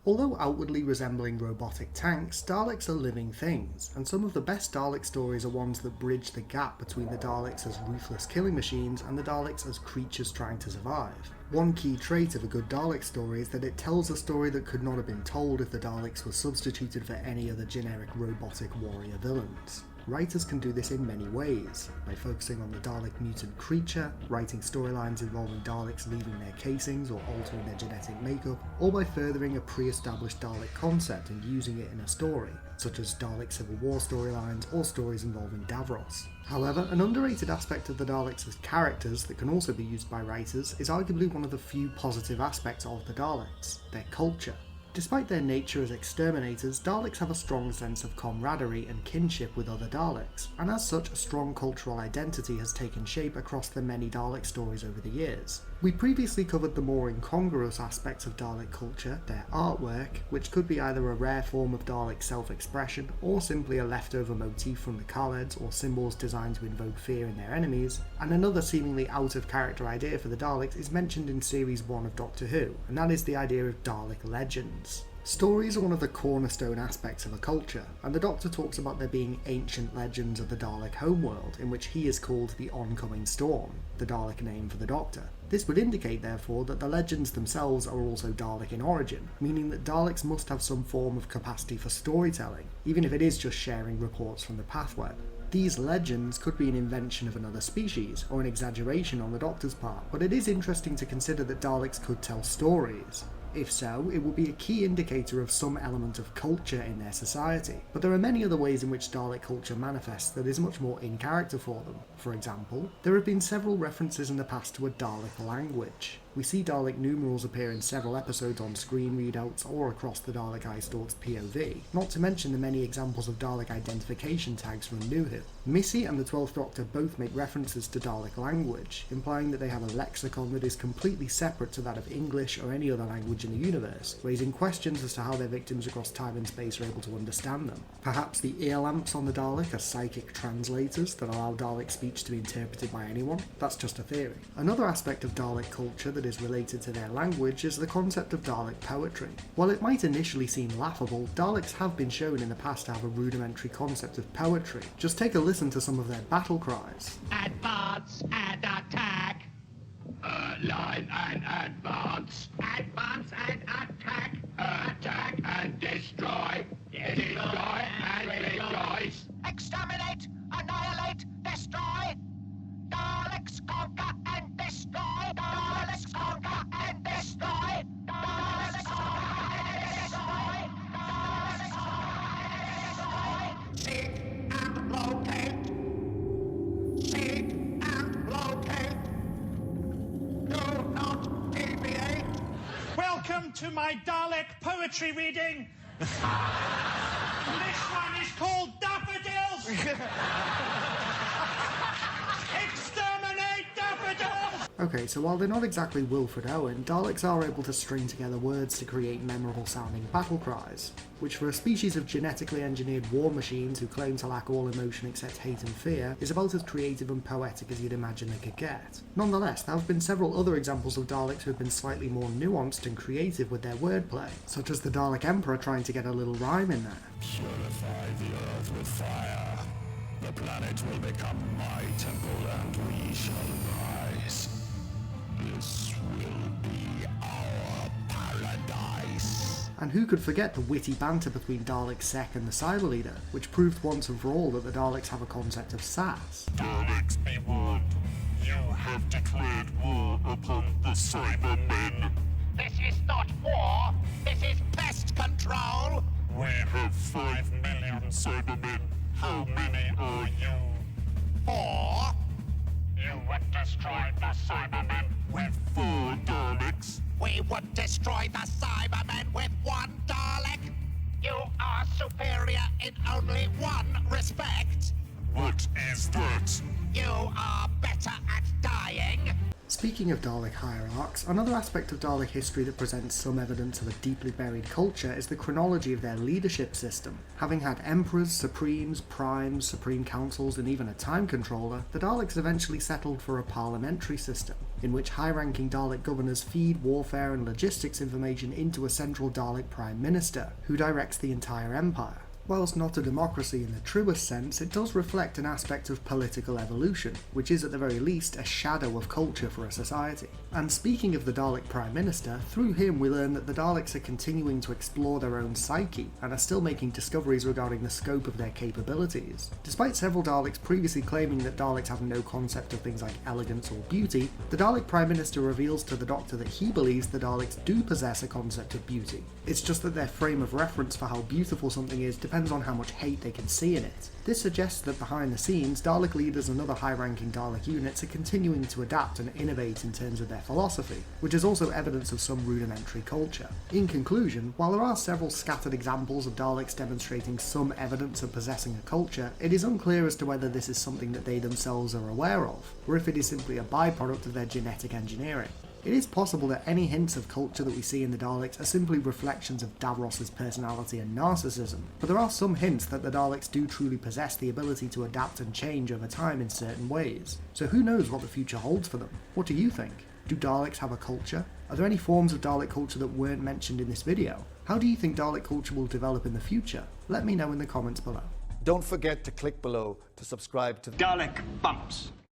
Although outwardly resembling robotic tanks, Daleks are living things, and some of the best Dalek stories are ones that bridge the gap between the Daleks as ruthless killing machines and the Daleks as creatures trying to survive. One key trait of a good Dalek story is that it tells a story that could not have been told if the Daleks were substituted for any other generic robotic warrior villains. Writers can do this in many ways, by focusing on the Dalek mutant creature, writing storylines involving Daleks leaving their casings or altering their genetic makeup, or by furthering a pre-established Dalek concept and using it in a story, such as Dalek Civil War storylines or stories involving Davros. However, an underrated aspect of the Daleks as characters that can also be used by writers is arguably one of the few positive aspects of the Daleks, their culture. Despite their nature as exterminators, Daleks have a strong sense of camaraderie and kinship with other Daleks, and as such a strong cultural identity has taken shape across the many Dalek stories over the years. We previously covered the more incongruous aspects of Dalek culture, their artwork, which could be either a rare form of Dalek self-expression or simply a leftover motif from the Khaleds or symbols designed to invoke fear in their enemies, and another seemingly out-of-character idea for the Daleks is mentioned in Series 1 of Doctor Who, and that is the idea of Dalek legends. Stories are one of the cornerstone aspects of a culture, and the Doctor talks about there being ancient legends of the Dalek homeworld, in which he is called the Oncoming Storm, the Dalek name for the Doctor. This would indicate, therefore, that the legends themselves are also Dalek in origin, meaning that Daleks must have some form of capacity for storytelling, even if it is just sharing reports from the pathweb. These legends could be an invention of another species, or an exaggeration on the Doctor's part, but it is interesting to consider that Daleks could tell stories. If so, it would be a key indicator of some element of culture in their society. But there are many other ways in which Dalek culture manifests that is much more in character for them. For example, there have been several references in the past to a Dalek language. We see Dalek numerals appear in several episodes on screen readouts or across the Dalek Eye Stalk's POV, not to mention the many examples of Dalek identification tags from New Who. Missy and the 12th Doctor both make references to Dalek language, implying that they have a lexicon that is completely separate to that of English or any other language in the universe, raising questions as to how their victims across time and space are able to understand them. Perhaps the ear lamps on the Dalek are psychic translators that allow Dalek speech to be interpreted by anyone? That's just a theory. Another aspect of Dalek culture that is related to their language is the concept of Dalek poetry. While it might initially seem laughable, Daleks have been shown in the past to have a rudimentary concept of poetry. Just take a listen to some of their battle cries. Advance and attack! Line and advance! Advance and attack! Attack and destroy! Destroy and rejoice! Exterminate! Annihilate! Destroy! Daleks conquer and destroy! Daleks conquer and destroy! Daleks conquer and destroy! Daleks conquer and destroy! Seek and locate! Seek and locate! Do not deviate! Welcome to my Dalek poetry reading! This one is called Daffodils! Exterminate daffodils! Okay, so while they're not exactly Wilfred Owen, Daleks are able to string together words to create memorable sounding battle cries, which for a species of genetically engineered war machines who claim to lack all emotion except hate and fear, is about as creative and poetic as you'd imagine they could get. Nonetheless, there have been several other examples of Daleks who have been slightly more nuanced and creative with their wordplay, such as the Dalek Emperor trying to get a little rhyme in there. Purify the earth with fire. The planet will become my temple and we shall rise. This will be our paradise. And who could forget the witty banter between Dalek Sec and the Cyber Leader, which proved once and for all that the Daleks have a concept of sass. Daleks, be warned. You have declared war upon the Cybermen. This is not war! This is pest control! We have 5 million Cybermen. How many are you? 4? You would destroy the Cybermen with 4 Daleks. We would destroy the Cybermen with 1 Dalek! You are superior in only one respect! What is that? You are better at dying! Speaking of Dalek hierarchs, another aspect of Dalek history that presents some evidence of a deeply buried culture is the chronology of their leadership system. Having had emperors, supremes, primes, supreme councils, and even a time controller, the Daleks eventually settled for a parliamentary system, in which high-ranking Dalek governors feed warfare and logistics information into a central Dalek Prime Minister, who directs the entire empire. Whilst not a democracy in the truest sense, it does reflect an aspect of political evolution, which is at the very least a shadow of culture for a society. And speaking of the Dalek Prime Minister, through him we learn that the Daleks are continuing to explore their own psyche, and are still making discoveries regarding the scope of their capabilities. Despite several Daleks previously claiming that Daleks have no concept of things like elegance or beauty, the Dalek Prime Minister reveals to the Doctor that he believes the Daleks do possess a concept of beauty. It's just that their frame of reference for how beautiful something is depends on how much hate they can see in it. This suggests that behind the scenes, Dalek leaders and other high-ranking Dalek units are continuing to adapt and innovate in terms of their philosophy, which is also evidence of some rudimentary culture. In conclusion, while there are several scattered examples of Daleks demonstrating some evidence of possessing a culture, it is unclear as to whether this is something that they themselves are aware of, or if it is simply a byproduct of their genetic engineering. It is possible that any hints of culture that we see in the Daleks are simply reflections of Davros's personality and narcissism, but there are some hints that the Daleks do truly possess the ability to adapt and change over time in certain ways. So who knows what the future holds for them? What do you think? Do Daleks have a culture? Are there any forms of Dalek culture that weren't mentioned in this video? How do you think Dalek culture will develop in the future? Let me know in the comments below. Don't forget to click below to subscribe to Dalek bumps.